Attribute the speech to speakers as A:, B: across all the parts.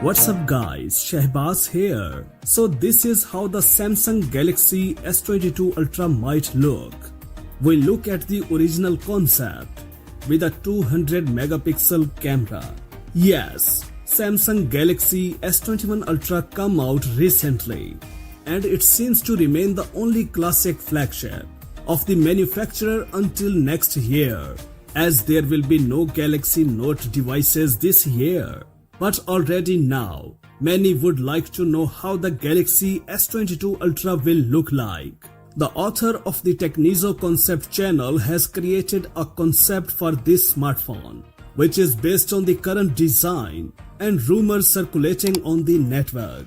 A: What's up guys, Shehbaz here. So this is how the Samsung Galaxy S22 Ultra might look. We look at the original concept with a 200 megapixel camera. Yes, Samsung Galaxy S21 Ultra come out recently and it seems to remain the only classic flagship of the manufacturer until next year, as there will be no Galaxy Note devices this year. But already now, many would like to know how the Galaxy S22 Ultra will look like. The author of the Technizo Concept channel has created a concept for this smartphone, which is based on the current design and rumors circulating on the network.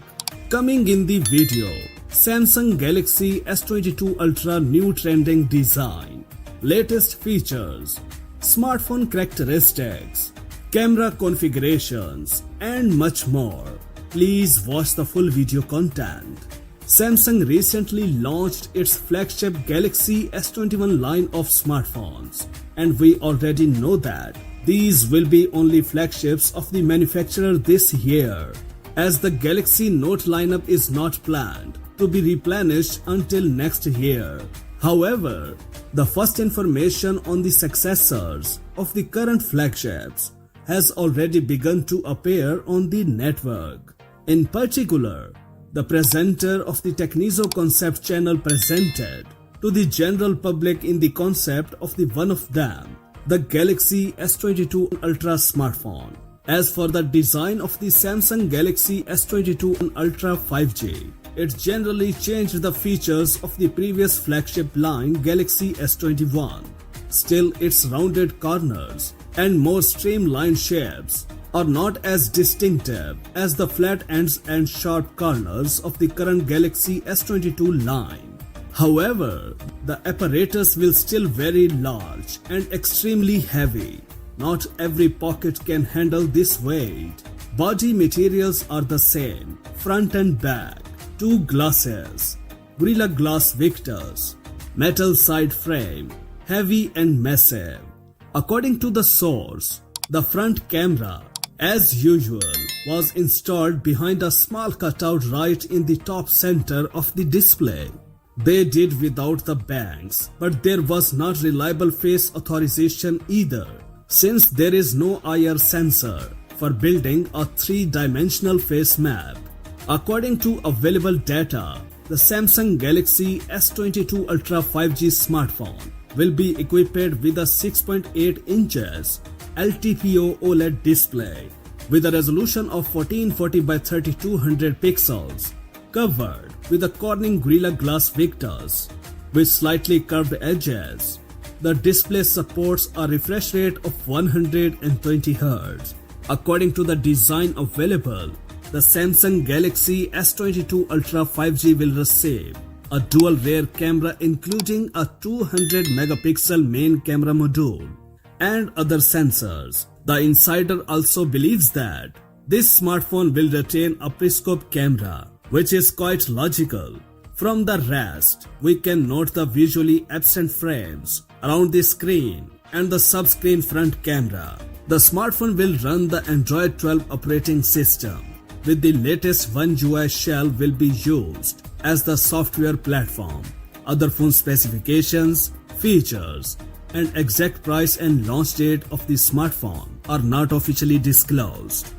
A: Coming in the video, Samsung Galaxy S22 Ultra new trending design, latest features, smartphone characteristics, camera configurations, and much more. Please watch the full video content. Samsung recently launched its flagship Galaxy S21 line of smartphones, and we already know that these will be only flagships of the manufacturer this year, as the Galaxy Note lineup is not planned to be replenished until next year. However, the first information on the successors of the current flagships has already begun to appear on the network. In particular, the presenter of the Technizo Concept channel presented to the general public in the concept of the one of them, the Galaxy S22 Ultra smartphone. As for the design of the Samsung Galaxy S22 Ultra 5G, it generally changed the features of the previous flagship line Galaxy S21. Still, its rounded corners and more streamlined shapes are not as distinctive as the flat ends and sharp corners of the current Galaxy S22 line. However, the apparatus will still very large and extremely heavy. Not every pocket can handle this weight. Body materials are the same, front and back, two glasses, Gorilla Glass Victus, metal side frame, heavy and massive. According to the source, the front camera, as usual, was installed behind a small cutout right in the top center of the display. They did without the banks, but there was not reliable face authorization either, since there is no IR sensor for building a three-dimensional face map. According to available data, the Samsung Galaxy S22 Ultra 5G smartphone will be equipped with a 6.8 inches LTPO OLED display with a resolution of 1440 by 3200 pixels, covered with a Corning Gorilla Glass Victus with slightly curved edges. The display supports a refresh rate of 120 Hz. According to the design available, the Samsung Galaxy S22 Ultra 5G will receive a dual rear camera including a 200 megapixel main camera module and other sensors. The insider also believes that this smartphone will retain a periscope camera, which is quite logical. From the rest, we can note the visually absent frames around the screen and the sub-screen front camera. The smartphone will run the Android 12 operating system, with the latest One UI shell will be used as the software platform. Other phone specifications, features, and exact price and launch date of the smartphone are not officially disclosed.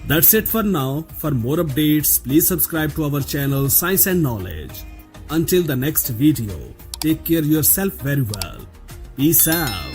A: That's it for now. For more updates, please subscribe to our channel Science and Knowledge. Until the next video, take care yourself very well. Peace out.